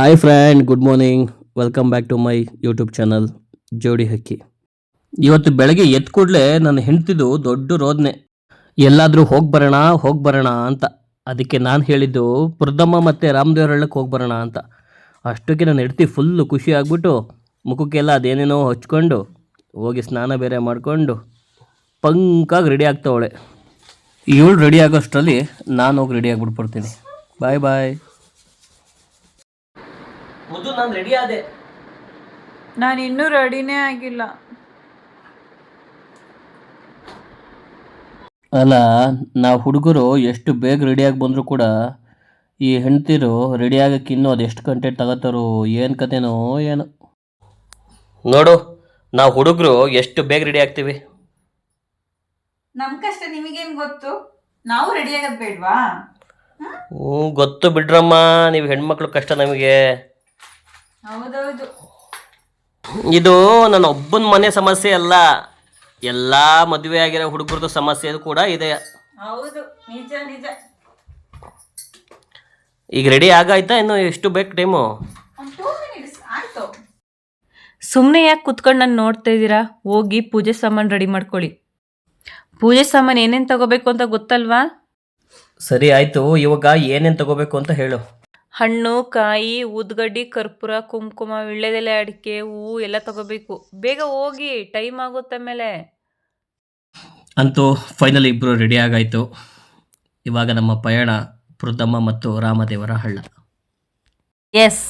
Hi friend, good morning. Welcome back to my YouTube channel Jodi Hakki. ಇವತ್ತು ಬೆಳಗ್ಗೆ ಎದ್ದು ಕೂಡಲೇ ನನ್ನ ಹೆಂಡ್ತಿದು ದೊಡ್ಡ ರೋದನೆ, ಎಲ್ಲಾದರೂ ಹೋಗಿ ಬರೋಣ ಅಂತ. ಅದಕ್ಕೆ ನಾನು ಹೇಳಿದ್ದು ಪುರದಮ್ಮ ಮತ್ತು ರಾಮದೇವ್ರಳ್ಳಕ್ಕೆ ಹೋಗಿ ಬರೋಣ ಅಂತ. ಅಷ್ಟಕ್ಕೆ ನನ್ನ ಹೆಂಡ್ತಿ ಫುಲ್ಲು ಖುಷಿ ಆಗಿಬಿಟ್ಟು ಮುಖಕ್ಕೆಲ್ಲ ಅದೇನೇನೋ ಹಚ್ಕೊಂಡು ಹೋಗಿ ಸ್ನಾನ ಬೇರೆ ಮಾಡಿಕೊಂಡು ಪಂಕಾಗಿ ರೆಡಿ ಆಗ್ತಾವಳೆ. ಇವಳು ರೆಡಿ ಆಗೋಷ್ಟರಲ್ಲಿ ನಾನು ಹೋಗಿ ರೆಡಿ ಆಗಿಬಿಟ್ಬಿಡ್ತೀನಿ. ಬಾಯ್ ಬಾಯ್. ಮುದ್ದು, ನಾನು ರೆಡಿ ಆದೆ. ನಾನು ಇನ್ನೂ ರೆಡಿನೇ ಆಗಿಲ್ಲ. ಅಲ್ಲ, ನಾವು ಹುಡುಗರು ಎಷ್ಟು ಬೇಗ ರೆಡಿಯಾಗಿ ಬಂದರೂ ಕೂಡ ಈ ಹೆಣ್ತಿರು ರೆಡಿ ಆಗಕ್ಕೆ ಇನ್ನೂ ಅದೆಷ್ಟು ಗಂಟೆ ತಗೋತಾರೋ ಏನು ಕತೆನೋ ಏನು. ನೋಡು, ನಾವು ಹುಡುಗರು ಎಷ್ಟು ಬೇಗ ರೆಡಿ ಆಗ್ತೀವಿ. ನಮ್ಮ ಕಷ್ಟ ನಿಮಗೇನು ಗೊತ್ತು? ನಾವು ರೆಡಿ ಆಗೋದು ಬೇಡವಾ? ಗೊತ್ತು ಬಿಡ್ರಮ್ಮ, ನೀವು ಹೆಣ್ಮಕ್ಳು ಕಷ್ಟ ನಮಗೆ. ಹೌದೌದು. ಇದು ನನ್ನ ಒಬ್ಬನ ಮನೆ ಸಮಸ್ಯೆ ಅಲ್ಲ, ಎಲ್ಲ ಮದುವೆ ಆಗಿರೋ ಹುಡುಗರದ್ದು ಸಮಸ್ಯೆ ಕೂಡ ಇದೆ. ಹೌದು, ನಿಜ ನಿಜ. ಈಗ ರೆಡಿ ಆಗಾಯ್ತಾ? ಇನ್ನು ಎಷ್ಟು ಬೇಕು ಟೈಮು? ಆಯ್ತು. ಸುಮ್ಮನೆ ಯಾಕೆ ಕುತ್ಕೊಂಡು ನಾನು ನೋಡ್ತಾ ಇದ್ದೀರಾ? ಹೋಗಿ ಪೂಜೆ ಸಾಮಾನು ರೆಡಿ ಮಾಡ್ಕೊಳ್ಳಿ. ಪೂಜೆ ಸಾಮಾನು ಏನೇನು ತಗೋಬೇಕು ಅಂತ ಗೊತ್ತಲ್ವಾ? ಸರಿ ಆಯಿತು, ಇವಾಗ ಏನೇನು ತಗೋಬೇಕು ಅಂತ ಹೇಳು. ಹಣ್ಣು, ಕಾಯಿ, ಊದ್ಗಡ್ಡಿ, ಕರ್ಪೂರ, ಕುಂಕುಮ, ವೀಳ್ಯದೆಲೆ, ಅಡಿಕೆ, ಹೂವು ಎಲ್ಲ ತಗೋಬೇಕು. ಬೇಗ ಹೋಗಿ, ಟೈಮ್ ಆಗುತ್ತೆ ಮೇಲೆ. ಅಂತೂ ಫೈನಲ್ ಇಬ್ಬರು ರೆಡಿ ಆಗಾಯಿತು. ಇವಾಗ ನಮ್ಮ ಪಯಣ ಪುರದಮ್ಮ ಮತ್ತು ರಾಮದೇವರ ಹಳ್ಳ. ಎಸ್.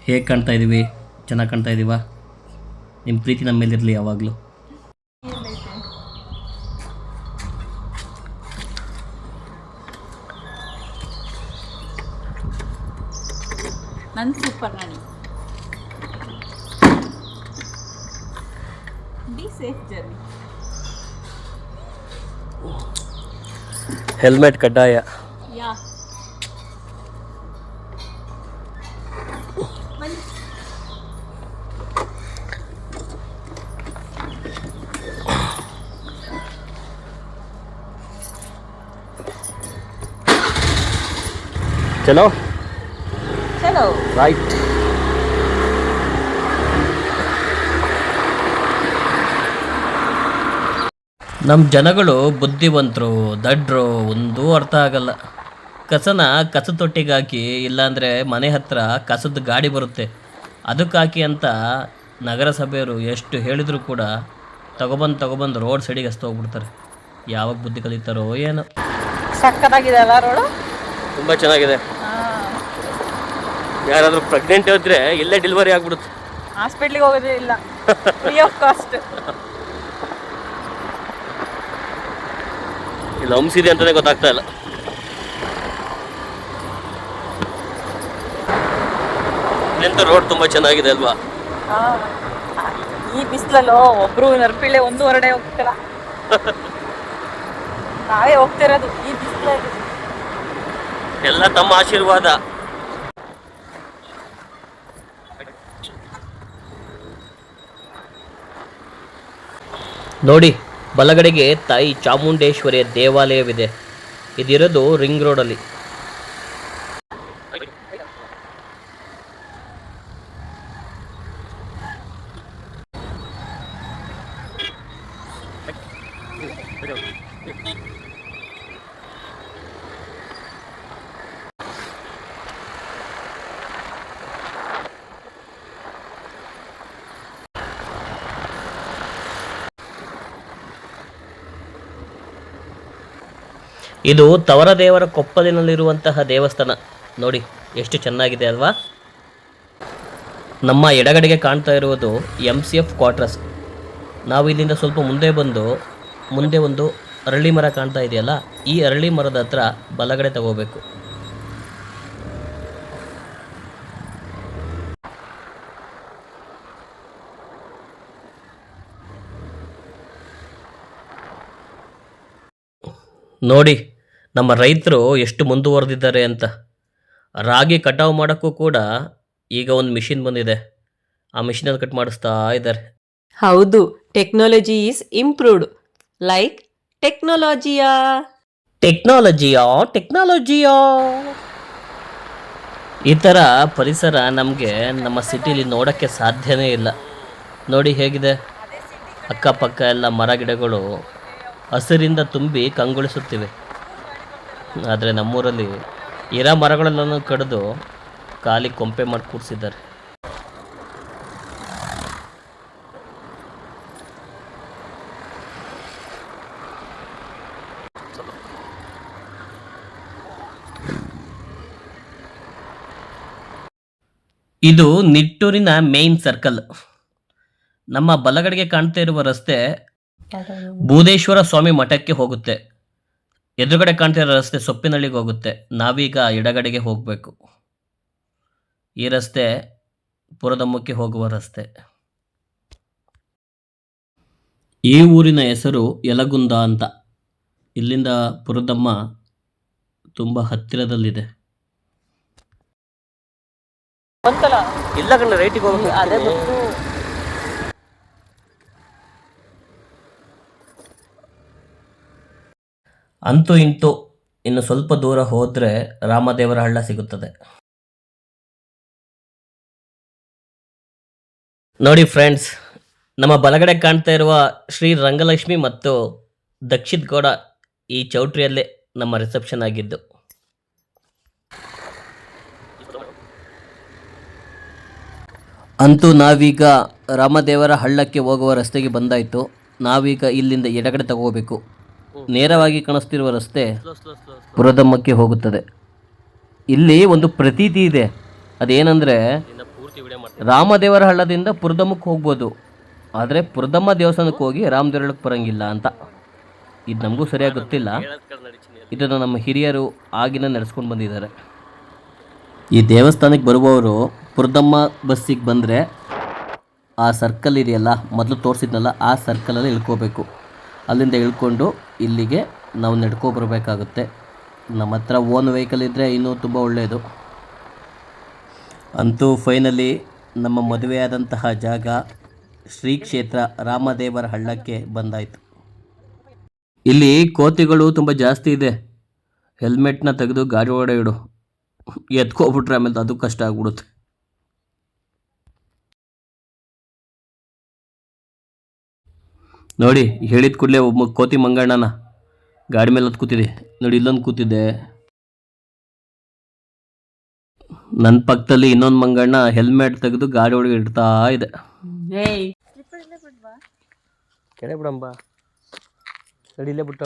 ಹೇಗೆ ಕಾಣ್ತಾ ಇದ್ದೀವಿ? ಚೆನ್ನಾಗಿ ಕಾಣ್ತಾ ಇದ್ದೀವಾ? ನಿಮ್ಮ ಪ್ರೀತಿ ನಮ್ಮ ಮೇಲಿರಲಿ ಯಾವಾಗಲೂ. ನನ್ನ super Rani. Be safe journey. Helmet ಕಡ್ಡಾಯ. ಯಾ. ಚಲೋ ಚಲೋ. ರೈಟ್. ನಮ್ಮ ಜನಗಳು ಬುದ್ಧಿವಂತರು ದಡ್ರು ಒಂದೂ ಅರ್ಥ ಆಗಲ್ಲ. ಕಸನ ಕಸ ತೊಟ್ಟಿಗೆ ಹಾಕಿ, ಇಲ್ಲಾಂದರೆ ಮನೆ ಹತ್ರ ಕಸದ ಗಾಡಿ ಬರುತ್ತೆ ಅದಕ್ಕೆ ಹಾಕಿ ಅಂತ ನಗರಸಭೆಯವರು ಎಷ್ಟು ಹೇಳಿದರೂ ಕೂಡ ತಗೊಬಂದು ರೋಡ್ ಸೈಡಿಗೆ ಹಸ್ತು ಹೋಗ್ಬಿಡ್ತಾರೆ. ಯಾವಾಗ ಬುದ್ಧಿ ಕಲಿತಾರೋ ಏನೋ. ಸಕ್ಕತ್ತಾಗಿದೆ ಅಲ್ಲ ರೋಡು? ತುಂಬ ಚೆನ್ನಾಗಿದೆ. ಯಾರಾದರೂ ಪ್ರೆಗ್ನೆಂಟ್ ಇದ್ದರೆ ಇಲ್ಲೇ ಡೆಲಿವರಿ ಆಗ್ಬಿಡುತ್ತೆ. ಹಾಸ್ಪಿಟ್ಲಿಗೆ ಹೋಗೋದೇ ಇಲ್ಲ, ಫ್ರೀ ಆಫ್ ಕಾಸ್ಟ್. ಇಲ್ಲ ಹಂಸಿದೆ ಅಂತಲೇ ಗೊತ್ತಾಗ್ತಾ ಇಲ್ಲ. ಇಲ್ಲಿಂದ ರೋಡ್ ತುಂಬ ಚೆನ್ನಾಗಿದೆ ಅಲ್ವಾ? ಈ ಬಿಸಿಲಲ್ಲೋ ಒಬ್ರು ನರ್ಪಿಳ್ಳೆ ಒಂದು ಹೊರಡೆ ಹೋಗ್ತಾರ. ನಾವೇ ಹೋಗ್ತಿರೋದು ಈ ಬಿಸಿಲಲ್ಲಿ. ಎಲ್ಲ ತಮ್ಮ ಆಶೀರ್ವಾದ. ನೋಡಿ, ಬಲಗಡೆಗೆ ತಾಯಿ ಚಾಮುಂಡೇಶ್ವರಿಯ ದೇವಾಲಯವಿದೆ. ಇದಿರೋದು ರಿಂಗ್ ರೋಡಲ್ಲಿ. ಇದು ತವರದೇವರ ಕೊಪ್ಪಲಿನಲ್ಲಿರುವಂತಹ ದೇವಸ್ಥಾನ. ನೋಡಿ ಎಷ್ಟು ಚೆನ್ನಾಗಿದೆ ಅಲ್ವಾ? ನಮ್ಮ ಎಡಗಡೆಗೆ ಕಾಣ್ತಾ ಇರುವುದು MCF ಕ್ವಾರ್ಟರ್ಸ್. ನಾವು ಇಲ್ಲಿಂದ ಸ್ವಲ್ಪ ಮುಂದೆ ಒಂದು ಅರಳಿ ಮರ ಕಾಣ್ತಾ ಇದೆಯಲ್ಲ, ಈ ಅರಳಿ ಮರದ ಹತ್ರ ಬಲಗಡೆ ತಗೋಬೇಕು. ನೋಡಿ ನಮ್ಮ ರೈತರು ಎಷ್ಟು ಮುಂದುವರೆದಿದ್ದಾರೆ ಅಂತ. ರಾಗಿ ಕಟಾವು ಮಾಡೋಕ್ಕೂ ಕೂಡ ಈಗ ಒಂದು ಮಿಷಿನ್ ಬಂದಿದೆ. ಆ ಮಿಷಿನಲ್ಲಿ ಕಟ್ ಮಾಡಿಸ್ತಾ ಇದ್ದಾರೆ. ಹೌದು, ಟೆಕ್ನಾಲಜಿ ಈಸ್ ಇಂಪ್ರೂವ್ಡ್. ಲೈಕ್ ಟೆಕ್ನಾಲಜಿಯಾ. ಈ ಥರ ಪರಿಸರ ನಮಗೆ ನಮ್ಮ ಸಿಟಿಲಿ ನೋಡೋಕ್ಕೆ ಸಾಧ್ಯನೇ ಇಲ್ಲ. ನೋಡಿ ಹೇಗಿದೆ, ಅಕ್ಕಪಕ್ಕ ಎಲ್ಲ ಮರ ಗಿಡಗಳು ಹಸಿರಿಂದ ತುಂಬಿ ಕಂಗೊಳಿಸುತ್ತಿವೆ. ಆದರೆ ನಮ್ಮೂರಲ್ಲಿ ಇರೋ ಮರಗಳೆಲ್ಲನೂ ಕಡಿದು ಖಾಲಿ ಕೊಂಪೆ ಮಾಡಿ ಕೂರಿಸಿದ್ದಾರೆ. ಇದು ನಿಟ್ಟೂರಿನ ಮೇನ್ ಸರ್ಕಲ್. ನಮ್ಮ ಬಲಗಡೆಗೆ ಕಾಣ್ತಾ ಇರುವ ರಸ್ತೆ ಬೂದೇಶ್ವರ ಸ್ವಾಮಿ ಮಠಕ್ಕೆ ಹೋಗುತ್ತೆ. ಎದುರುಗಡೆ ಕಾಣ್ತಾ ಇರೋ ರಸ್ತೆ ಸೊಪ್ಪಿನಳ್ಳಿಗೆ ಹೋಗುತ್ತೆ. ನಾವೀಗ ಎಡಗಡೆಗೆ ಹೋಗಬೇಕು. ಈ ರಸ್ತೆ ಪುರದಮ್ಮಕ್ಕೆ ಹೋಗುವ ರಸ್ತೆ. ಈ ಊರಿನ ಹೆಸರು ಯಲಗುಂದ ಅಂತ. ಇಲ್ಲಿಂದ ಪುರದಮ್ಮ ತುಂಬ ಹತ್ತಿರದಲ್ಲಿದೆ. ಇಲ್ಲ ಕಣ್ಣ, ರೈಟಿಗೆ ಹೋಗ್ಬೇಕು. ಅಂತೂ ಇಂತೂ ಇನ್ನು ಸ್ವಲ್ಪ ದೂರ ಹೋದರೆ ರಾಮದೇವರ ಹಳ್ಳ ಸಿಗುತ್ತದೆ. ನೋಡಿ ಫ್ರೆಂಡ್ಸ್, ನಮ್ಮ ಬಲಗಡೆ ಕಾಣ್ತಾ ಇರುವ ಶ್ರೀ ರಂಗಲಕ್ಷ್ಮಿ ಮತ್ತು ದಕ್ಷಿತ್ ಗೌಡ ಈ ಚೌಟ್ರಿಯಲ್ಲೇ ನಮ್ಮ ರಿಸೆಪ್ಷನ್ ಆಗಿದ್ದು. ಅಂತೂ ನಾವೀಗ ರಾಮದೇವರ ಹಳ್ಳಕ್ಕೆ ಹೋಗುವ ರಸ್ತೆಗೆ ಬಂದಾಯಿತು. ನಾವೀಗ ಇಲ್ಲಿಂದ ಎಡಗಡೆ ತಗೋಬೇಕು. ನೇರವಾಗಿ ಕಾಣಿಸ್ತಿರುವ ರಸ್ತೆ ಪುರದಮ್ಮಕ್ಕೆ ಹೋಗುತ್ತದೆ. ಇಲ್ಲಿ ಒಂದು ಪ್ರತೀತಿ ಇದೆ. ಅದೇನೆಂದರೆ, ರಾಮದೇವರ ಹಳ್ಳದಿಂದ ಪುರದಮ್ಮಕ್ಕೆ ಹೋಗ್ಬೋದು, ಆದರೆ ಪುರದಮ್ಮ ದೇವಸ್ಥಾನಕ್ಕೆ ಹೋಗಿ ರಾಮದೇವರಕ್ಕೆ ಬರೋಂಗಿಲ್ಲ ಅಂತ. ಇದು ನಮಗೂ ಸರಿಯಾಗಿ ಗೊತ್ತಿಲ್ಲ. ಇದನ್ನು ನಮ್ಮ ಹಿರಿಯರು ಆಗಿನ ನಡೆಸ್ಕೊಂಡು ಬಂದಿದ್ದಾರೆ. ಈ ದೇವಸ್ಥಾನಕ್ಕೆ ಬರುವವರು ಪುರದಮ್ಮ ಬಸ್ಸಿಗೆ ಬಂದರೆ ಆ ಸರ್ಕಲ್ ಇದೆಯಲ್ಲ, ಮೊದಲು ತೋರಿಸಿದ್ನಲ್ಲ, ಆ ಸರ್ಕಲಲ್ಲಿ ಇಳ್ಕೋಬೇಕು. ಅಲ್ಲಿಂದ ಇಳ್ಕೊಂಡು ಇಲ್ಲಿಗೆ ನಾವು ನಡ್ಕೊ ಬರಬೇಕಾಗುತ್ತೆ. ನಮ್ಮ ಹತ್ರ ಓನ್ ವೆಹಿಕಲ್ ಇದ್ದರೆ ಇನ್ನೂ ತುಂಬ ಒಳ್ಳೆಯದು. ಅಂತೂ ಫೈನಲಿ ನಮ್ಮ ಮದುವೆಯಾದಂತಹ ಜಾಗ ಶ್ರೀ ಕ್ಷೇತ್ರ ರಾಮದೇವರ ಹಳ್ಳಕ್ಕೆ ಬಂದಾಯಿತು. ಇಲ್ಲಿ ಕೋತಿಗಳು ತುಂಬ ಜಾಸ್ತಿ ಇದೆ. ಹೆಲ್ಮೆಟ್ನ ತೆಗೆದು ಗಾಡಿ ಒಳಗಡೆ ಇಡು, ಎತ್ಕೊಬಿಟ್ರೆ ಆಮೇಲೆ ಅದು ಕಷ್ಟ ಆಗ್ಬಿಡುತ್ತೆ. ನೋಡಿ, ಹೇಳಿದ ಕೂಡಲೇ ಒಬ್ಬ ಕೋತಿ ಮಂಗಣ್ಣನ ಗಾಡಿ ಮೇಲೆ ಹೊತ್ತು ಕೂತಿದೆ. ನೋಡಿ, ಇಲ್ಲೊಂದು ಕೂತಿದೆ. ನನ್ನ ಪಕ್ಕದಲ್ಲಿ ಇನ್ನೊಂದು ಮಂಗಣ್ಣ ಹೆಲ್ಮೆಟ್ ತೆಗೆದು ಗಾಡಿ ಒಳಗೆ ಇಡ್ತಾ ಇದೆ. ಕೆರೆ ಬಿಡಂಬ, ಇಲ್ಲೇ ಬಿಟ್ಟ.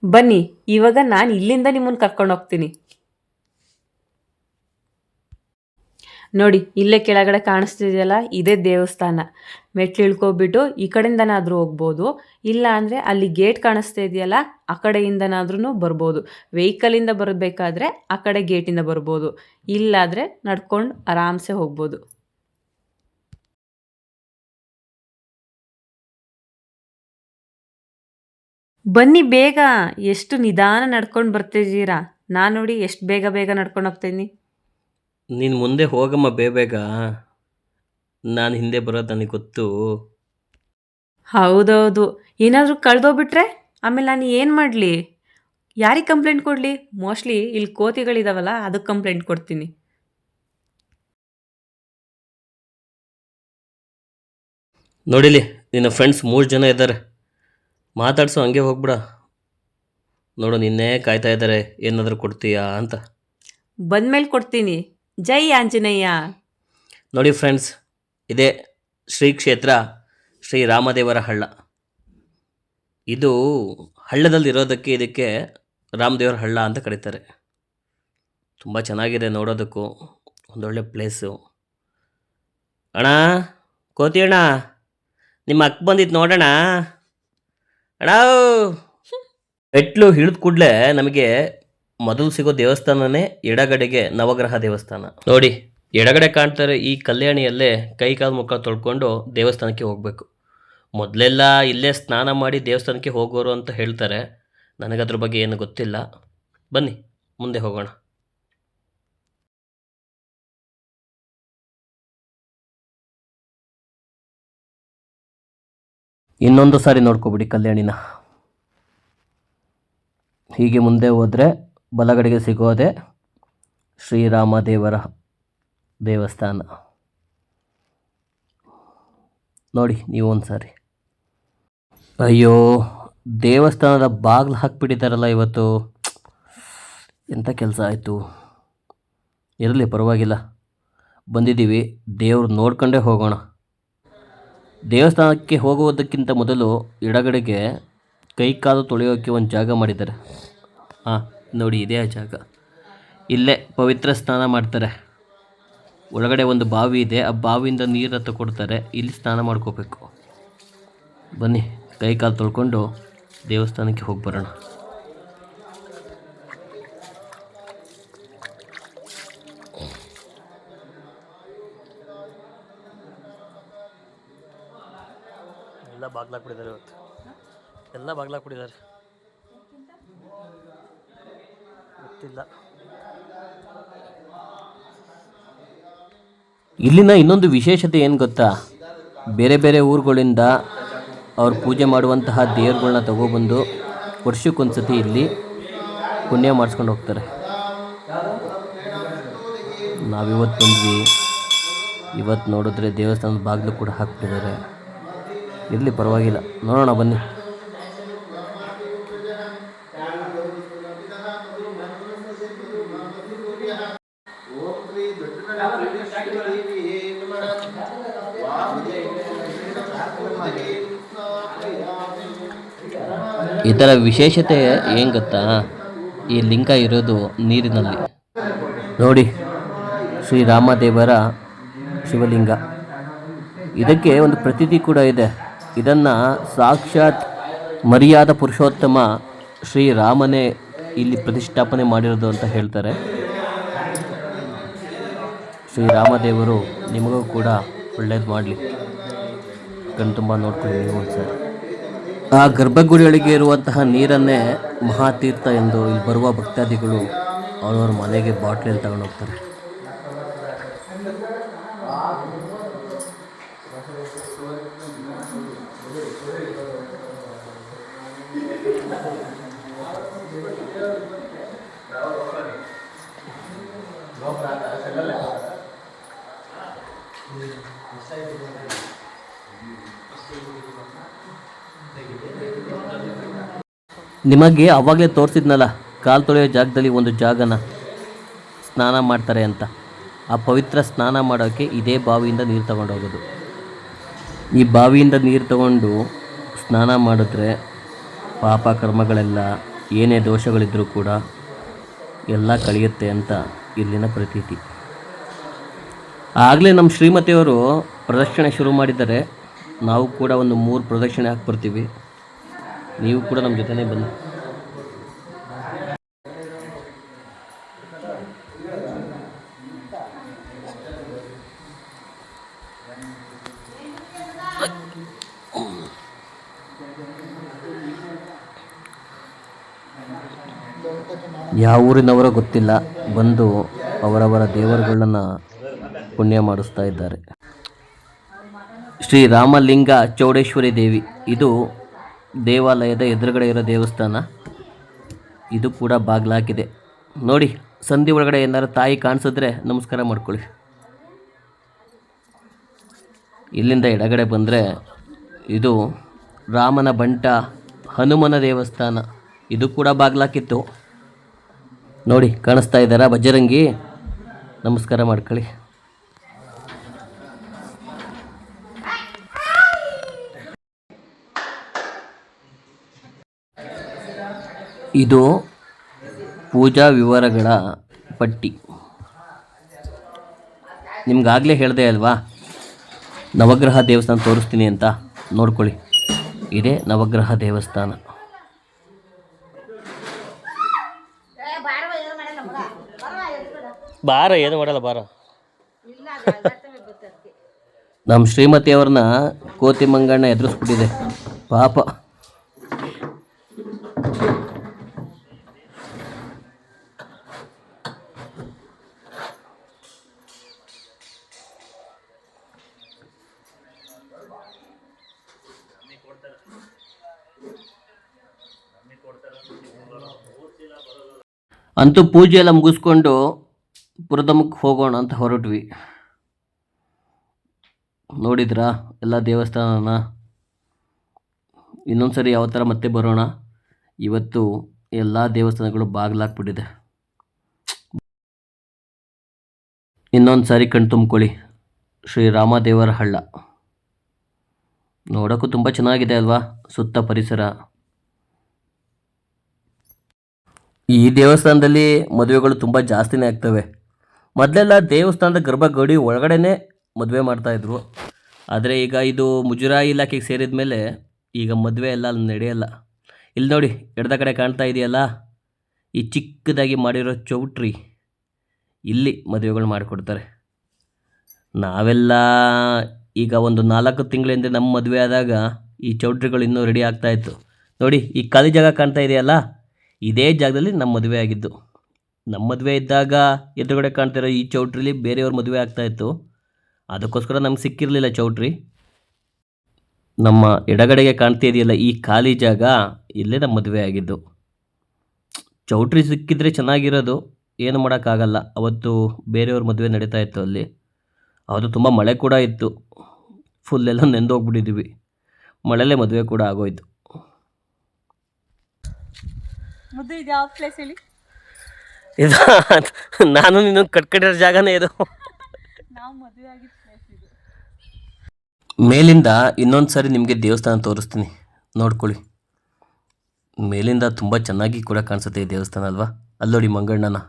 ಬನ್ನಿ, ಇವಾಗ ನಾನು ಇಲ್ಲಿಂದ ನಿಮ್ಮನ್ನು ಕರ್ಕೊಂಡು ಹೋಗ್ತೀನಿ. ನೋಡಿ, ಇಲ್ಲೇ ಕೆಳಗಡೆ ಕಾಣಿಸ್ತಿದೆಯಲ್ಲ, ಇದೇ ದೇವಸ್ಥಾನ. ಮೆಟ್ಲು ಇಳ್ಕೊಬಿಟ್ಟು ಈ ಕಡೆಯಿಂದನಾದರೂ ಹೋಗ್ಬೋದು, ಇಲ್ಲ ಅಂದರೆ ಅಲ್ಲಿ ಗೇಟ್ ಕಾಣಿಸ್ತಾ ಇದೆಯಲ್ಲ, ಆ ಕಡೆಯಿಂದನಾದ್ರೂ ಬರ್ಬೋದು. ವೆಹಿಕಲಿಂದ ಬರಬೇಕಾದ್ರೆ ಆ ಕಡೆ ಗೇಟಿಂದ ಬರ್ಬೋದು, ಇಲ್ಲಾದರೆ ನಡ್ಕೊಂಡು ಆರಾಮ್ಸೆ ಹೋಗ್ಬೋದು. ಬನ್ನಿ ಬೇಗ, ಎಷ್ಟು ನಿಧಾನ ನಡ್ಕೊಂಡು ಬರ್ತಿದ್ದೀರಾ. ನಾನು ನೋಡಿ ಎಷ್ಟು ಬೇಗ ಬೇಗ ನಡ್ಕೊಂಡು ಹೋಗ್ತೀನಿ. ನೀನು ಮುಂದೆ ಹೋಗಮ್ಮ ಬೇಗ. ನಾನು ಹಿಂದೆ ಬರೋದು ನನಗೆ ಗೊತ್ತು. ಹೌದೌದು, ಏನಾದರೂ ಕಳೆದೋಗ್ಬಿಟ್ರೆ ಆಮೇಲೆ ನಾನು ಏನು ಮಾಡಲಿ? ಯಾರಿಗೆ ಕಂಪ್ಲೇಂಟ್ ಕೊಡಲಿ? ಮೋಸ್ಟ್ಲಿ ಇಲ್ಲಿ ಕೋತಿಗಳಿದಾವಲ್ಲ, ಅದಕ್ಕೆ ಕಂಪ್ಲೇಂಟ್ ಕೊಡ್ತೀನಿ. ನೋಡಿಲಿ, ನಿನ್ನ ಫ್ರೆಂಡ್ಸ್ 3 ಜನ ಇದ್ದಾರೆ. ಮಾತಾಡ್ಸು, ಹಂಗೆ ಹೋಗ್ಬಿಡ. ನೋಡು, ನಿನ್ನೆ ಕಾಯ್ತಾ ಇದ್ದಾರೆ, ಏನಾದರೂ ಕೊಡ್ತೀಯಾ ಅಂತ. ಬಂದ್ಮೇಲೆ ಕೊಡ್ತೀನಿ. ಜೈ ಆಂಜನೇಯ. ನೋಡಿ ಫ್ರೆಂಡ್ಸ್, ಇದೇ ಶ್ರೀ ಕ್ಷೇತ್ರ ಶ್ರೀ ರಾಮದೇವರ ಹಳ್ಳ. ಇದು ಹಳ್ಳದಲ್ಲಿರೋದಕ್ಕೆ ಇದಕ್ಕೆ ರಾಮದೇವರ ಹಳ್ಳ ಅಂತ ಕರೀತಾರೆ. ತುಂಬ ಚೆನ್ನಾಗಿದೆ ನೋಡೋದಕ್ಕೂ, ಒಂದೊಳ್ಳೆ ಪ್ಲೇಸು. ಅಣ್ಣ, ಕೋತಿ ಅಣ್ಣ, ನಿಮ್ಮ ಅಕ್ಕ ಬಂದಿದ್ದು ನೋಡೋಣ. ಅಣ್ಣ, ಮೆಟ್ಲು ಹಿಡಿದ ಕೂಡಲೇ ನಮಗೆ ಮೊದಲು ಸಿಗೋ ದೇವಸ್ಥಾನನೇ ಎಡಗಡೆಗೆ ನವಗ್ರಹ ದೇವಸ್ಥಾನ. ನೋಡಿ, ಎಡಗಡೆ ಕಾಣ್ತಾರೆ ಈ ಕಲ್ಯಾಣಿಯಲ್ಲೇ ಕೈ ಕಾಲು ಮುಖ ತೊಳ್ಕೊಂಡು ದೇವಸ್ಥಾನಕ್ಕೆ ಹೋಗಬೇಕು. ಮೊದಲೆಲ್ಲ ಇಲ್ಲೇ ಸ್ನಾನ ಮಾಡಿ ದೇವಸ್ಥಾನಕ್ಕೆ ಹೋಗೋರು ಅಂತ ಹೇಳ್ತಾರೆ. ನನಗದ್ರ ಬಗ್ಗೆ ಏನು ಗೊತ್ತಿಲ್ಲ. ಬನ್ನಿ ಮುಂದೆ ಹೋಗೋಣ. ಇನ್ನೊಂದು ಸಾರಿ ನೋಡ್ಕೊಬಿಡಿ ಕಲ್ಯಾಣಿನ. ಹೀಗೆ ಮುಂದೆ ಹೋದರೆ ಬಲಗಡೆಗೆ ಸಿಗೋದೆ ಶ್ರೀರಾಮ ದೇವರ ದೇವಸ್ಥಾನ. ನೋಡಿ ನೀವು ಒಂದು ಸಾರಿ. ಅಯ್ಯೋ, ದೇವಸ್ಥಾನದ ಬಾಗಿಲು ಹಾಕ್ಬಿಟ್ಟಿದ್ದಾರಲ್ಲ ಇವತ್ತು. ಎಂಥ ಕೆಲಸ ಆಯಿತು. ಇರಲಿ, ಪರವಾಗಿಲ್ಲ, ಬಂದಿದ್ದೀವಿ, ದೇವ್ರು ನೋಡ್ಕೊಂಡೇ ಹೋಗೋಣ. ದೇವಸ್ಥಾನಕ್ಕೆ ಹೋಗುವುದಕ್ಕಿಂತ ಮೊದಲು ಎಡಗಡೆಗೆ ಕೈ ಕಾಲು ತೊಳೆಯೋಕ್ಕೆ ಒಂದು ಜಾಗ ಮಾಡಿದ್ದಾರೆ. ಹಾಂ ನೋಡಿ, ಇದೇ ಆ ಜಾಗ. ಇಲ್ಲೇ ಪವಿತ್ರ ಸ್ನಾನ ಮಾಡ್ತಾರೆ. ಒಳಗಡೆ ಒಂದು ಬಾವಿ ಇದೆ, ಆ ಬಾವಿಯಿಂದ ನೀರು ಕೊಡ್ತಾರೆ. ಇಲ್ಲಿ ಸ್ನಾನ ಮಾಡ್ಕೋಬೇಕು. ಬನ್ನಿ, ಕೈ ಕಾಲು ತೊಳ್ಕೊಂಡು ದೇವಸ್ಥಾನಕ್ಕೆ ಹೋಗಿ ಬರೋಣ. ಎಲ್ಲ ಬಾಗ್ಲಾಕ್ಬಿಟ್ಟಿದ್ದಾರೆ ಇವತ್ತು. ಎಲ್ಲ ಬಾಗ್ಲಾಕ್ಬಿಟ್ಟಿದ್ದಾರೆ. ಗೊತ್ತಿಲ್ಲ. ಇಲ್ಲಿನ ಇನ್ನೊಂದು ವಿಶೇಷತೆ ಏನು ಗೊತ್ತಾ? ಬೇರೆ ಬೇರೆ ಊರುಗಳಿಂದ ಅವ್ರು ಪೂಜೆ ಮಾಡುವಂತಹ ದೇವ್ರುಗಳನ್ನ ತಗೊಬಂದು ವರ್ಷಕ್ಕೊಂದ್ಸತಿ ಇಲ್ಲಿ ಪುಣ್ಯ ಮಾಡಿಸ್ಕೊಂಡು ಹೋಗ್ತಾರೆ. ನಾವಿವತ್ತು ಬಂದ್ವಿ. ಇವತ್ತು ನೋಡಿದ್ರೆ ದೇವಸ್ಥಾನದ ಬಾಗಿಲು ಕೂಡ ಹಾಕ್ತಿದ್ದಾರೆ. ಇರಲಿ, ಪರವಾಗಿಲ್ಲ, ನೋಡೋಣ ಬನ್ನಿ. ಇದರ ವಿಶೇಷತೆ ಏನು ಗೊತ್ತಾ? ಈ ಲಿಂಗ ಇರೋದು ನೀರಿನಲ್ಲಿ. ನೋಡಿ, ಶ್ರೀರಾಮದೇವರ ಶಿವಲಿಂಗ. ಇದಕ್ಕೆ ಒಂದು ಪ್ರತೀತಿ ಕೂಡ ಇದೆ. ಇದನ್ನು ಸಾಕ್ಷಾತ್ ಮರ್ಯಾದ ಪುರುಷೋತ್ತಮ ಶ್ರೀರಾಮನೇ ಇಲ್ಲಿ ಪ್ರತಿಷ್ಠಾಪನೆ ಮಾಡಿರೋದು ಅಂತ ಹೇಳ್ತಾರೆ. ಶ್ರೀರಾಮದೇವರು ನಿಮಗೂ ಕೂಡ ಒಳ್ಳೇದು ಮಾಡಲಿ. ಕಣ್ಣು ತುಂಬ ನೋಡ್ಕೊಳ್ಳಿ ನೀವು ಒಂದ್ಸರಿ. ಆ ಗರ್ಭಗುಡಿಯೊಳಗೆ ಇರುವಂತಹ ನೀರನ್ನೇ ಮಹಾತೀರ್ಥ ಎಂದು ಇಲ್ಲಿ ಬರುವ ಭಕ್ತಾದಿಗಳು ಅವ್ರವ್ರ ಮನೆಗೆ ಬಾಟ್ಲಲ್ಲಿ ತಗೊಂಡು ಹೋಗ್ತಾರೆ. ನಿಮಗೆ ಆವಾಗಲೇ ತೋರಿಸಿದ್ನಲ್ಲ, ಕಾಲು ತೊಳೆಯೋ ಜಾಗದಲ್ಲಿ ಒಂದು ಜಾಗನ ಸ್ನಾನ ಮಾಡ್ತಾರೆ ಅಂತ. ಆ ಪವಿತ್ರ ಸ್ನಾನ ಮಾಡೋಕ್ಕೆ ಇದೇ ಬಾವಿಯಿಂದ ನೀರು ತಗೊಂಡು ಹೋಗೋದು. ಈ ಬಾವಿಯಿಂದ ನೀರು ತಗೊಂಡು ಸ್ನಾನ ಮಾಡಿದ್ರೆ ಪಾಪ ಕರ್ಮಗಳೆಲ್ಲ, ಏನೇ ದೋಷಗಳಿದ್ದರೂ ಕೂಡ ಎಲ್ಲ ಕಳೆಯುತ್ತೆ ಅಂತ ಇಲ್ಲಿನ ಪ್ರತೀತಿ. ಆಗಲೇ ನಮ್ಮ ಶ್ರೀಮತಿಯವರು ಪ್ರದಕ್ಷಿಣೆ ಶುರು ಮಾಡಿದ್ದಾರೆ. ನಾವು ಕೂಡ ಒಂದು 3 ಪ್ರದಕ್ಷಿಣೆ ಹಾಕ್ಬರ್ತೀವಿ. ನೀವು ಕೂಡ ನಮ್ಮ ಜೊತೆನೇ ಬನ್ನಿ. ಯಾವ ಊರಿನವರೋ ಗೊತ್ತಿಲ್ಲ, ಬಂದು ಅವರವರ ದೇವರುಗಳನ್ನು ಪುಣ್ಯ ಮಾಡಿಸ್ತಾ ಇದ್ದಾರೆ. ಶ್ರೀ ರಾಮಲಿಂಗ ಚೌಡೇಶ್ವರಿ ದೇವಿ, ಇದು ದೇವಾಲಯದ ಎದುರುಗಡೆ ಇರೋ ದೇವಸ್ಥಾನ. ಇದು ಕೂಡ ಬಾಗಿಲಾಗಿದೆ. ನೋಡಿ, ಸಂಧಿ ಒಳಗಡೆ ಏನಾರು ತಾಯಿ ಕಾಣಿಸಿದ್ರೆ ನಮಸ್ಕಾರ ಮಾಡ್ಕೊಳ್ಳಿ. ಇಲ್ಲಿಂದ ಎಡಗಡೆ ಬಂದರೆ ಇದು ರಾಮನ ಬಂಟ ಹನುಮನ ದೇವಸ್ಥಾನ. ಇದು ಕೂಡ ಬಾಗಿಲಾಕಿತ್ತು. ನೋಡಿ, ಕಾಣಿಸ್ತಾ ಇದ್ದಾರಾ ಬಜರಂಗಿ? ನಮಸ್ಕಾರ ಮಾಡ್ಕೊಳ್ಳಿ. ಇದು ಪೂಜಾ ವಿವರಗಳ ಪಟ್ಟಿ. ನಿಮ್ಗಾಗಲೇ ಹೇಳಿದೆ ಅಲ್ವಾ, ನವಗ್ರಹ ದೇವಸ್ಥಾನ ತೋರಿಸ್ತೀನಿ ಅಂತ. ನೋಡ್ಕೊಳ್ಳಿ, ಇದೇ ನವಗ್ರಹ ದೇವಸ್ಥಾನ. ಬಾರ, ಏನು ಮಾಡಲ್ಲ, ಬಾರ. ನಮ್ಮ ಶ್ರೀಮತಿಯವ್ರನ್ನ ಕೋತಿ ಮಂಗಣ್ಣ ಎದುರಿಸ್ಬಿಟ್ಟಿದೆ ಪಾಪ. ಅಂತೂ ಪೂಜೆ ಎಲ್ಲ ಮುಗಿಸ್ಕೊಂಡು ಪುರದಮ್ಮಕ್ಕೆ ಹೋಗೋಣ ಅಂತ ಹೊರಟ್ವಿ. ನೋಡಿದ್ರಾ ಎಲ್ಲ ದೇವಸ್ಥಾನನ. ಇನ್ನೊಂದು ಸರಿ ಯಾವ ಥರ ಮತ್ತೆ ಬರೋಣ. ಇವತ್ತು ಎಲ್ಲ ದೇವಸ್ಥಾನಗಳು ಬಾಗಿಲಾಕ್ಬಿಟ್ಟಿದೆ. ಇನ್ನೊಂದು ಸಾರಿ ಕಣ್ ತುಂಬ್ಕೊಳ್ಳಿ. ಶ್ರೀರಾಮದೇವರ ಹಳ್ಳ ನೋಡೋಕ್ಕೂ ತುಂಬ ಚೆನ್ನಾಗಿದೆ ಅಲ್ವಾ, ಸುತ್ತ ಪರಿಸರ. ಈ ದೇವಸ್ಥಾನದಲ್ಲಿ ಮದುವೆಗಳು ತುಂಬ ಜಾಸ್ತಿನೇ ಆಗ್ತವೆ. ಮೊದಲೆಲ್ಲ ದೇವಸ್ಥಾನದ ಗರ್ಭಗುಡಿ ಒಳಗಡೆನೇ ಮದುವೆ ಮಾಡ್ತಾಯಿದ್ರು. ಆದರೆ ಈಗ ಇದು ಮುಜರಾಯಿ ಇಲಾಖೆಗೆ ಸೇರಿದ ಮೇಲೆ ಈಗ ಮದುವೆ ಎಲ್ಲ ಅಲ್ಲಿ ನಡೆಯಲ್ಲ. ಇಲ್ಲಿ ನೋಡಿ, ಎಡದ ಕಡೆ ಕಾಣ್ತಾ ಇದೆಯಲ್ಲ, ಈ ಚಿಕ್ಕದಾಗಿ ಮಾಡಿರೋ ಚೌಟ್ರಿ, ಇಲ್ಲಿ ಮದುವೆಗಳು ಮಾಡಿಕೊಡ್ತಾರೆ. ನಾವೆಲ್ಲ ಈಗ ಒಂದು 4 ತಿಂಗಳಿಂದ ನಮ್ಮ ಮದುವೆ ಆದಾಗ ಈ ಚೌಟ್ರಿಗಳು ಇನ್ನೂ ರೆಡಿ ಆಗ್ತಾಯಿತ್ತು. ನೋಡಿ, ಈ ಖಾಲಿ ಜಾಗ ಕಾಣ್ತಾ ಇದೆಯಲ್ಲ, ಇದೇ ಜಾಗದಲ್ಲಿ ನಮ್ಮ ಮದುವೆ ಆಗಿದ್ದು. ನಮ್ಮ ಮದುವೆ ಇದ್ದಾಗ ಎದುರುಗಡೆ ಕಾಣ್ತಿರೋ ಈ ಚೌಟ್ರಿಲಿ ಬೇರೆಯವ್ರ ಮದುವೆ ಆಗ್ತಾಯಿತ್ತು. ಅದಕ್ಕೋಸ್ಕರ ನಮ್ಗೆ ಸಿಕ್ಕಿರಲಿಲ್ಲ ಚೌಟ್ರಿ. ನಮ್ಮ ಎಡಗಡೆಗೆ ಕಾಣ್ತಿದೆಯಲ್ಲ ಈ ಖಾಲಿ ಜಾಗ, ಇಲ್ಲೇ ನಮ್ಮ ಮದುವೆ ಆಗಿದ್ದು. ಚೌಟ್ರಿ ಸಿಕ್ಕಿದ್ರೆ ಚೆನ್ನಾಗಿರೋದು, ಏನು ಮಾಡೋಕ್ಕಾಗಲ್ಲ. ಅವತ್ತು ಬೇರೆಯವ್ರ ಮದುವೆ ನಡೀತಾ ಇತ್ತು ಅಲ್ಲಿ. ಅದು ತುಂಬ ಮಳೆ ಕೂಡ ಇತ್ತು. ಫುಲ್ಲೆಲ್ಲ ನೆಂದೋಗ್ಬಿಟ್ಟಿದ್ವಿ. ಮಳೆಯಲ್ಲೇ ಮದುವೆ ಕೂಡ ಆಗೋಯ್ತು. ಮುದ್ದು ಇದು ಯಾವ ಪ್ಲೇಸ್ ಹೇಳಿ? ಇದು ನಾನು ನೀನು ಕಟ್ಕೊಂಡಿರೋ ಜಾಗನೇ ಇದು. ನಾವು ಮದುವೆ ಆಗಿದ್ದ ಪ್ಲೇಸ್ ಇದು. ಮೇಲಿಂದ ಇನ್ನೊಂದು ಸಾರಿ ನಿಮಗೆ ದೇವಸ್ಥಾನ ತೋರಿಸ್ತೀನಿ, ನೋಡ್ಕೊಳ್ಳಿ. ಮೇಲಿಂದ ತುಂಬ ಚೆನ್ನಾಗಿ ಕೂಡ ಕಾಣಿಸುತ್ತೆ ಈ ದೇವಸ್ಥಾನ ಅಲ್ವಾ. ಅಲ್ಲಿ ನೋಡಿ ಮಂಗಣ್ಣನ.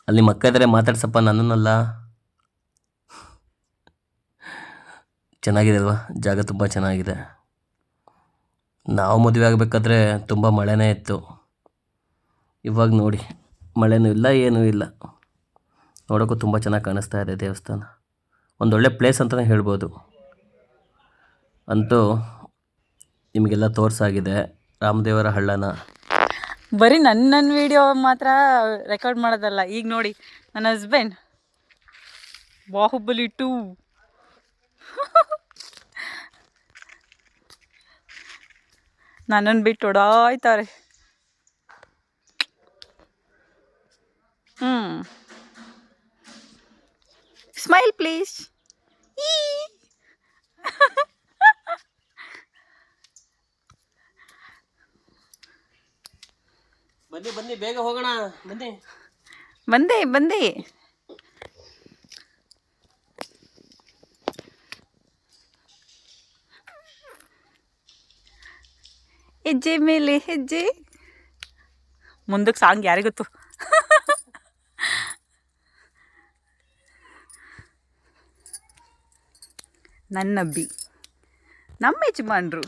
ಅಲ್ಲಿ ಮಕ್ಕ ಇದ್ದಾರೆ, ಮಾತಾಡ್ಸಪ್ಪ ನನ್ನನ್ನಲ್ಲ. ಚೆನ್ನಾಗಿದೆ ಅಲ್ವಾ, ಜಾಗ ತುಂಬ ಚೆನ್ನಾಗಿದೆ. ನಾವು ಮದುವೆ ಆಗಬೇಕಾದ್ರೆ ತುಂಬ ಮಳೆನೇ ಇತ್ತು. ಇವಾಗ ನೋಡಿ, ಮಳೆನೂ ಇಲ್ಲ, ಏನೂ ಇಲ್ಲ. ನೋಡೋಕ್ಕೂ ತುಂಬ ಚೆನ್ನಾಗಿ ಕಾಣಿಸ್ತಾ ಇದೆ ದೇವಸ್ಥಾನ. ಒಂದೊಳ್ಳೆ ಪ್ಲೇಸ್ ಅಂತಲೇ ಹೇಳ್ಬೋದು. ಅಂತೂ ನಿಮಗೆಲ್ಲ ತೋರಿಸಾಗಿದೆ ರಾಮದೇವರ ಹಳ್ಳನ. ಬರೀ ನನ್ನ ವಿಡಿಯೋ ಮಾತ್ರ ರೆಕಾರ್ಡ್ ಮಾಡೋದಲ್ಲ. ಈಗ ನೋಡಿ, ನನ್ನ ಹಸ್ಬೆಂಡ್ ಬಾಹುಬಲಿ 2 ನನ್ನನ್ನು ಬಿಟ್ಟು ಓಡಾಯ್ತಾರೆ. Smile please. ಬನ್ನಿ ಬನ್ನಿ, ಬೇಗ ಹೋಗೋಣ. ಬನ್ನಿ. ಬಂದೆ. ಹೆಜ್ಜೆ ಮೇಲೆ ಹೆಜ್ಜೆ. ಮುಂದಕ್ಕೆ ಸಾಂಗ್ ಯಾರಿಗೊತ್ತು? ನನ್ನಬ್ಬಿ, ನಮ್ಮ ಯಜಮಾನ್ರು.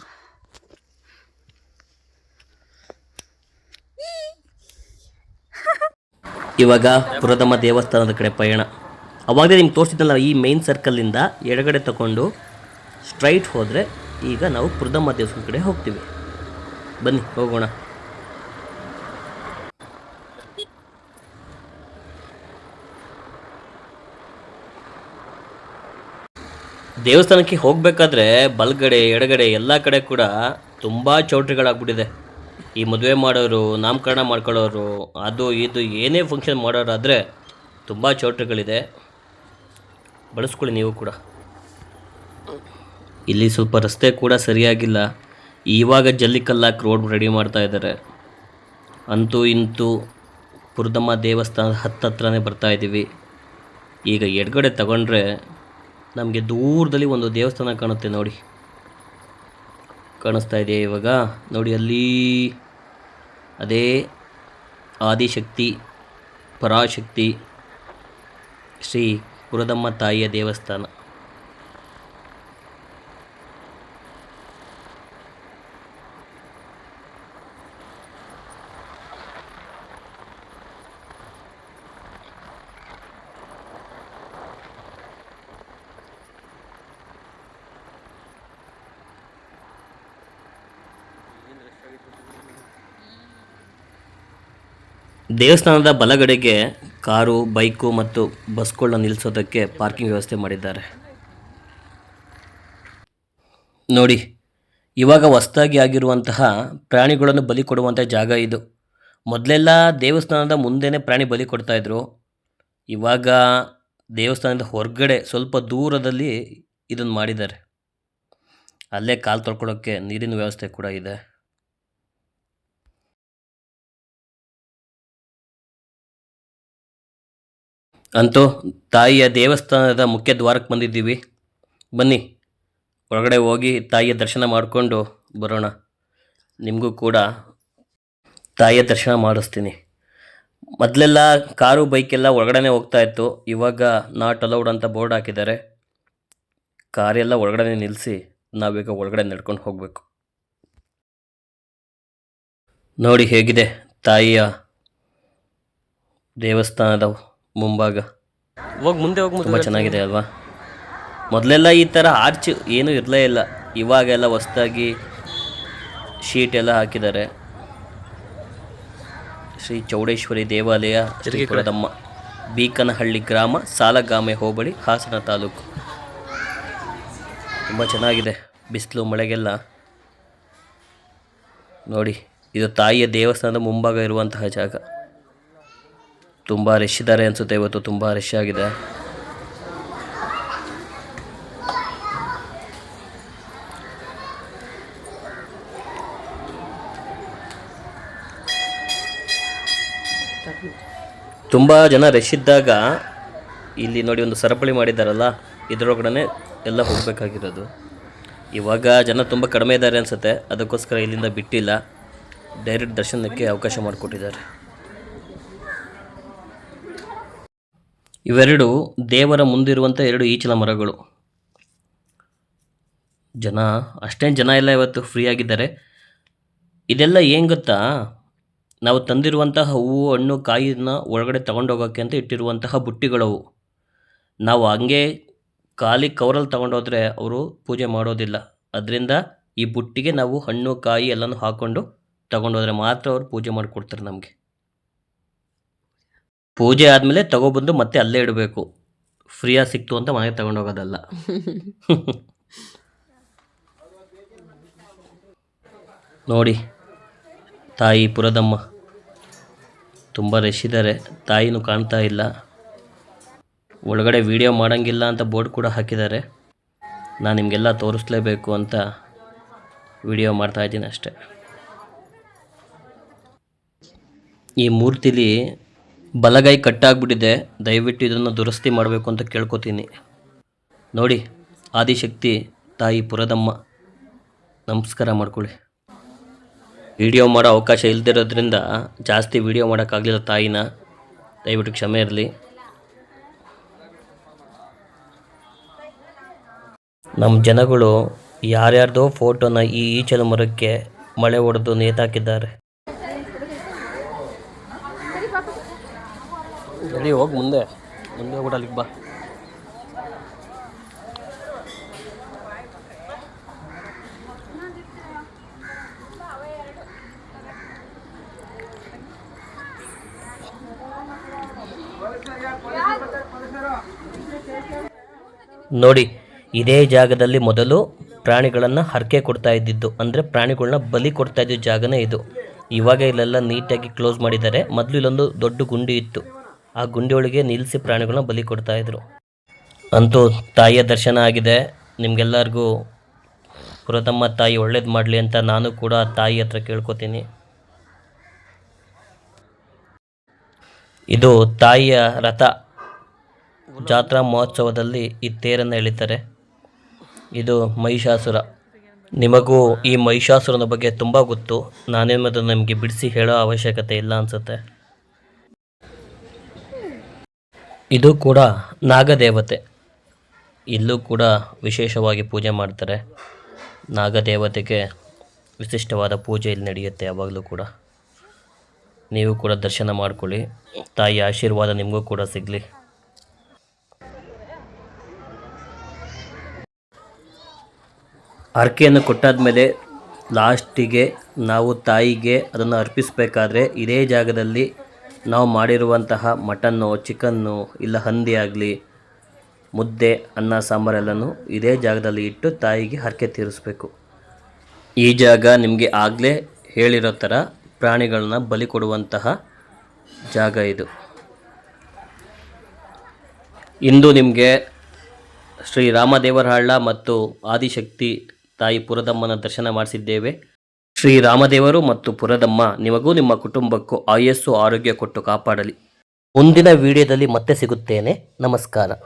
ಇವಾಗ ಪುರದಮ್ಮ ದೇವಸ್ಥಾನದ ಕಡೆ ಪಯಣ. ಅವಾಗಲೇ ನಿಮ್ಗೆ ತೋರಿಸಿದ್ನಲ್ಲ, ಈ ಮೇನ್ ಸರ್ಕಲ್ಲಿಂದ ಎಡಗಡೆ ತಗೊಂಡು ಸ್ಟ್ರೈಟ್ ಹೋದರೆ ಈಗ ನಾವು ಪುರದಮ್ಮ ದೇವಸ್ಥಾನದ ಕಡೆ ಹೋಗ್ತೀವಿ. ಬನ್ನಿ ಹೋಗೋಣ. ದೇವಸ್ಥಾನಕ್ಕೆ ಹೋಗಬೇಕಾದ್ರೆ ಬಲಗಡೆ ಎಡಗಡೆ ಎಲ್ಲ ಕಡೆ ಕೂಡ ತುಂಬ ಚೌಟ್ರಿಗಳಾಗ್ಬಿಟ್ಟಿದೆ. ಈ ಮದುವೆ ಮಾಡೋರು, ನಾಮಕರಣ ಮಾಡ್ಕೊಳ್ಳೋರು, ಅದು ಇದು ಏನೇ ಫಂಕ್ಷನ್ ಮಾಡೋರಾದರೆ ತುಂಬ ಚೌಟ್ರಿಗಳಿದೆ. ಬಳಸ್ಕೊಳ್ಳಿ ನೀವು ಕೂಡ. ಇಲ್ಲಿ ಸ್ವಲ್ಪ ರಸ್ತೆ ಕೂಡ ಸರಿಯಾಗಿಲ್ಲ. ಇವಾಗ ಜಲ್ಲಿಕಲ್ಲಾಕಿ ರೋಡ್ ರೆಡಿ ಮಾಡ್ತಾ ಇದ್ದಾರೆ. ಅಂತೂ ಇಂತೂ ಪುರದಮ್ಮ ದೇವಸ್ಥಾನದ ಹತ್ತತ್ರನೇ ಬರ್ತಾ ಇದ್ದೀವಿ. ಈಗ ಎಡಗಡೆ ತಗೊಂಡ್ರೆ ನಮಗೆ ದೂರದಲ್ಲಿ ಒಂದು ದೇವಸ್ಥಾನ ಕಾಣುತ್ತೆ ನೋಡಿ. ಕಾಣಿಸ್ತಾ ಇದೆ ಇವಾಗ ನೋಡಿ, ಅಲ್ಲಿ ಅದೇ ಆದಿಶಕ್ತಿ ಪರಾಶಕ್ತಿ ಶ್ರೀ ಪುರದಮ್ಮ ತಾಯಿಯ ದೇವಸ್ಥಾನ. ದೇವಸ್ಥಾನದ ಬಲಗಡೆಗೆ ಕಾರು, ಬೈಕು ಮತ್ತು ಬಸ್ಗಳನ್ನ ನಿಲ್ಲಿಸೋದಕ್ಕೆ ಪಾರ್ಕಿಂಗ್ ವ್ಯವಸ್ಥೆ ಮಾಡಿದ್ದಾರೆ ನೋಡಿ. ಇವಾಗ ಹೊಸದಾಗಿ ಆಗಿರುವಂತಹ ಪ್ರಾಣಿಗಳನ್ನು ಬಲಿ ಕೊಡುವಂಥ ಜಾಗ ಇದು. ಮೊದಲೆಲ್ಲ ದೇವಸ್ಥಾನದ ಮುಂದೆನೇ ಪ್ರಾಣಿ ಬಲಿ ಕೊಡ್ತಾಯಿದ್ರು. ಇವಾಗ ದೇವಸ್ಥಾನದ ಹೊರಗಡೆ ಸ್ವಲ್ಪ ದೂರದಲ್ಲಿ ಇದನ್ನು ಮಾಡಿದ್ದಾರೆ. ಅಲ್ಲೇ ಕಾಲು ತೊಳ್ಕೊಳ್ಳೋಕ್ಕೆ ನೀರಿನ ವ್ಯವಸ್ಥೆ ಕೂಡ ಇದೆ. ಅಂತೂ ತಾಯಿಯ ದೇವಸ್ಥಾನದ ಮುಖ್ಯ ದ್ವಾರಕ್ಕೆ ಬಂದಿದ್ದೀವಿ. ಬನ್ನಿ ಒಳಗಡೆ ಹೋಗಿ ತಾಯಿಯ ದರ್ಶನ ಮಾಡಿಕೊಂಡು ಬರೋಣ. ನಿಮಗೂ ಕೂಡ ತಾಯಿಯ ದರ್ಶನ ಮಾಡಿಸ್ತೀನಿ. ಮೊದಲೆಲ್ಲ ಕಾರು ಬೈಕೆಲ್ಲ ಒಳಗಡೆ ಹೋಗ್ತಾ ಇತ್ತು. ಇವಾಗ ನಾಟ್ ಅಲೌಡ್ ಅಂತ ಬೋರ್ಡ್ ಹಾಕಿದ್ದಾರೆ. ಕಾರೆಲ್ಲ ಒಳಗಡೆ ನಿಲ್ಲಿಸಿ ನಾವೀಗ ಒಳಗಡೆ ನಡ್ಕೊಂಡು ಹೋಗಬೇಕು. ನೋಡಿ ಹೇಗಿದೆ ತಾಯಿಯ ದೇವಸ್ಥಾನದ ಮುಂಭಾಗ. ಹೋಗಿ ಮುಂದೆ ತುಂಬ ಚೆನ್ನಾಗಿದೆ ಅಲ್ವಾ. ಮೊದಲೆಲ್ಲ ಈ ಥರ ಆರ್ಚ್ ಏನೂ ಇರಲೇ ಇಲ್ಲ. ಇವಾಗೆಲ್ಲ ಹೊಸದಾಗಿ ಶೀಟ್ ಎಲ್ಲ ಹಾಕಿದ್ದಾರೆ. ಶ್ರೀ ಚೌಡೇಶ್ವರಿ ದೇವಾಲಯ, ಶ್ರೀ ಪುರದಮ್ಮ, ಬೀಕನಹಳ್ಳಿ ಗ್ರಾಮ, ಸಾಲಗಾಮೆ ಹೋಬಳಿ, ಹಾಸನ ತಾಲೂಕು. ತುಂಬ ಚೆನ್ನಾಗಿದೆ. ಬಿಸಿಲು ಮಳೆಗೆಲ್ಲ ನೋಡಿ, ಇದು ತಾಯಿಯ ದೇವಸ್ಥಾನದ ಮುಂಭಾಗ ಇರುವಂತಹ ಜಾಗ. ತುಂಬ ರಶ್ ಇದ್ದಾರೆ ಅನಿಸುತ್ತೆ. ಇವತ್ತು ತುಂಬ ರಶ್ ಆಗಿದೆ. ತುಂಬ ಜನ ರಶ್ ಇದ್ದಾಗ ಇಲ್ಲಿ ನೋಡಿ ಒಂದು ಸರಪಳಿ ಮಾಡಿದ್ದಾರಲ್ಲ, ಇದರೊಳಗಡೆ ಎಲ್ಲ ಹೋಗಬೇಕಾಗಿರೋದು. ಇವಾಗ ಜನ ತುಂಬ ಕಡಿಮೆ ಇದ್ದಾರೆ ಅನಿಸುತ್ತೆ. ಅದಕ್ಕೋಸ್ಕರ ಇಲ್ಲಿಂದ ಬಿಟ್ಟಿಲ್ಲ, ಡೈರೆಕ್ಟ್ ದರ್ಶನಕ್ಕೆ ಅವಕಾಶ ಮಾಡಿಕೊಟ್ಟಿದ್ದಾರೆ. ಇವೆರಡು ದೇವರ ಮುಂದಿರುವಂಥ 2 ಈಚಲ ಮರಗಳು. ಜನ ಅಷ್ಟೇನು ಜನ ಎಲ್ಲ ಇವತ್ತು ಫ್ರೀ ಆಗಿದ್ದಾರೆ. ಇದೆಲ್ಲ ಏನು ಗೊತ್ತಾ, ನಾವು ತಂದಿರುವಂತಹ ಹೂವು, ಹಣ್ಣು, ಕಾಯಿನ ಒಳಗಡೆ ತಗೊಂಡೋಗೋಕ್ಕೆ ಅಂತ ಇಟ್ಟಿರುವಂತಹ ಬುಟ್ಟಿಗಳವು. ನಾವು ಹಂಗೆ ಖಾಲಿ ಕವರಲ್ಲಿ ತಗೊಂಡೋದ್ರೆ ಅವರು ಪೂಜೆ ಮಾಡೋದಿಲ್ಲ. ಅದರಿಂದ ಈ ಬುಟ್ಟಿಗೆ ನಾವು ಹಣ್ಣು, ಕಾಯಿ ಎಲ್ಲನೂ ಹಾಕ್ಕೊಂಡು ತಗೊಂಡೋದ್ರೆ ಮಾತ್ರ ಅವರು ಪೂಜೆ ಮಾಡಿಕೊಡ್ತಾರೆ ನಮಗೆ. ಪೂಜೆ ಆದಮೇಲೆ ತಗೊಬಂದು ಮತ್ತೆ ಅಲ್ಲೇ ಇಡಬೇಕು. ಫ್ರೀಯಾಗಿ ಸಿಕ್ತು ಅಂತ ಮನೆಗೆ ತಗೊಂಡೋಗೋದಲ್ಲ. ನೋಡಿ ತಾಯಿ ಪುರದಮ್ಮ. ತುಂಬ ರಶ್ ಇದ್ದಾರೆ. ತಾಯಿನೂ ಕಾಣ್ತಾ ಇಲ್ಲ. ಒಳಗಡೆ ವಿಡಿಯೋ ಮಾಡೋಂಗಿಲ್ಲ ಅಂತ ಬೋರ್ಡ್ ಕೂಡ ಹಾಕಿದ್ದಾರೆ. ನಾನು ನಿಮಗೆಲ್ಲ ತೋರಿಸ್ಲೇಬೇಕು ಅಂತ ವಿಡಿಯೋ ಮಾಡ್ತಾಯಿದ್ದೀನಿ ಅಷ್ಟೆ. ಈ ಮೂರ್ತಿಲಿ ಬಲಗೈ ಕಟ್ಟಾಗ್ಬಿಟ್ಟಿದೆ. ದಯವಿಟ್ಟು ಇದನ್ನು ದುರಸ್ತಿ ಮಾಡಬೇಕು ಅಂತ ಕೇಳ್ಕೊತೀನಿ. ನೋಡಿ, ಆದಿಶಕ್ತಿ ತಾಯಿ ಪುರದಮ್ಮ. ನಮಸ್ಕಾರ ಮಾಡ್ಕೊಳ್ಳಿ. ವಿಡಿಯೋ ಮಾಡೋ ಅವಕಾಶ ಇಲ್ಲದಿರೋದ್ರಿಂದ ಜಾಸ್ತಿ ವಿಡಿಯೋ ಮಾಡೋಕ್ಕಾಗಲಿಲ್ಲ ತಾಯಿನ. ದಯವಿಟ್ಟು ಕ್ಷಮೆ ಇರಲಿ. ನಮ್ಮ ಜನಗಳು ಯಾರ್ಯಾರ್ದೋ ಫೋಟೋನ ಈ ಈಚಲ ಮರಕ್ಕೆ ಮಳೆ ಹೊಡೆದು ನೇತಾಕಿದ್ದಾರೆ. ಸರಿ, ಹೋಗಿ ಮುಂದೆ ಹೋಗ್ಬಿಟ್ಟು ಅಲ್ಲಿಗೆ ಬಾ. ನೋಡಿ, ಇದೇ ಜಾಗದಲ್ಲಿ ಮೊದಲು ಪ್ರಾಣಿಗಳನ್ನು ಹರಕೆ ಕೊಡ್ತಾ ಇದ್ದಿದ್ದು, ಅಂದರೆ ಪ್ರಾಣಿಗಳನ್ನ ಬಲಿ ಕೊಡ್ತಾ ಇದ್ದ ಜಾಗನೇ ಇದು. ಇವಾಗ ಇಲ್ಲೆಲ್ಲ ನೀಟಾಗಿ ಕ್ಲೋಸ್ ಮಾಡಿದ್ದಾರೆ. ಮೊದಲು ಇಲ್ಲೊಂದು ದೊಡ್ಡ ಗುಂಡಿ ಇತ್ತು. ಆ ಗುಂಡಿಯೊಳಗೆ ನಿಲ್ಲಿಸಿ ಪ್ರಾಣಿಗಳನ್ನ ಬಲಿ ಕೊಡ್ತಾಯಿದ್ರು. ಅಂತೂ ತಾಯಿಯ ದರ್ಶನ ಆಗಿದೆ. ನಿಮಗೆಲ್ಲರಿಗೂ ಪುರದಮ್ಮ ತಾಯಿ ಒಳ್ಳೇದು ಮಾಡಲಿ ಅಂತ ನಾನು ಕೂಡ ತಾಯಿ ಹತ್ರ ಕೇಳ್ಕೊತೀನಿ. ಇದು ತಾಯಿಯ ರಥ. ಜಾತ್ರಾ ಮಹೋತ್ಸವದಲ್ಲಿ ಈ ತೇರನ್ನು ಎಳಿತಾರೆ. ಇದು ಮಹಿಷಾಸುರ. ನಿಮಗೂ ಈ ಮಹಿಷಾಸುರನ ಬಗ್ಗೆ ತುಂಬ ಗೊತ್ತು. ನಾನೇನದು ನಿಮಗೆ ಬಿಡಿಸಿ ಹೇಳೋ ಅವಶ್ಯಕತೆ ಇಲ್ಲ ಅನಿಸುತ್ತೆ. ಇದು ಕೂಡ ನಾಗದೇವತೆ. ಇಲ್ಲೂ ಕೂಡ ವಿಶೇಷವಾಗಿ ಪೂಜೆ ಮಾಡ್ತಾರೆ. ನಾಗದೇವತೆಗೆ ವಿಶಿಷ್ಟವಾದ ಪೂಜೆ ಇಲ್ಲಿ ನಡೆಯುತ್ತೆ ಯಾವಾಗಲೂ ಕೂಡ. ನೀವು ಕೂಡ ದರ್ಶನ ಮಾಡ್ಕೊಳ್ಳಿ. ತಾಯಿಯ ಆಶೀರ್ವಾದ ನಿಮಗೂ ಕೂಡ ಸಿಗಲಿ. ಹರಕೆಯನ್ನು ಕೊಟ್ಟಾದಮೇಲೆ ಲಾಸ್ಟಿಗೆ ನಾವು ತಾಯಿಗೆ ಅದನ್ನು ಅರ್ಪಿಸಬೇಕಾದ್ರೆ ಇದೇ ಜಾಗದಲ್ಲಿ ನಾವು ಮಾಡಿರುವಂತಹ ಮಟನ್ನು, ಚಿಕನ್ನು, ಇಲ್ಲ ಹಂದಿ ಆಗಲಿ, ಮುದ್ದೆ, ಅನ್ನ, ಸಾಂಬಾರೆಲ್ಲನೂ ಇದೇ ಜಾಗದಲ್ಲಿ ಇಟ್ಟು ತಾಯಿಗೆ ಹರಕೆ ತೀರಿಸ್ಬೇಕು. ಈ ಜಾಗ ನಿಮಗೆ ಆಗಲೇ ಹೇಳಿರೋ ಥರ ಪ್ರಾಣಿಗಳನ್ನ ಬಲಿ ಕೊಡುವಂತಹ ಜಾಗ ಇದು. ಇಂದು ನಿಮಗೆ ಶ್ರೀ ರಾಮದೇವರಹಳ್ಳ ಮತ್ತು ಆದಿಶಕ್ತಿ ತಾಯಿ ಪುರದಮ್ಮನ ದರ್ಶನ ಮಾಡಿಸಿದ್ದೇವೆ. ಶ್ರೀ ರಾಮದೇವರು ಮತ್ತು ಪುರದಮ್ಮ ನಿಮಗೂ ನಿಮ್ಮ ಕುಟುಂಬಕ್ಕೂ ಆಯಸ್ಸು ಆರೋಗ್ಯ ಕೊಟ್ಟು ಕಾಪಾಡಲಿ. ಮುಂದಿನ ವಿಡಿಯೋದಲ್ಲಿ ಮತ್ತೆ ಸಿಗುತ್ತೇನೆ. ನಮಸ್ಕಾರ.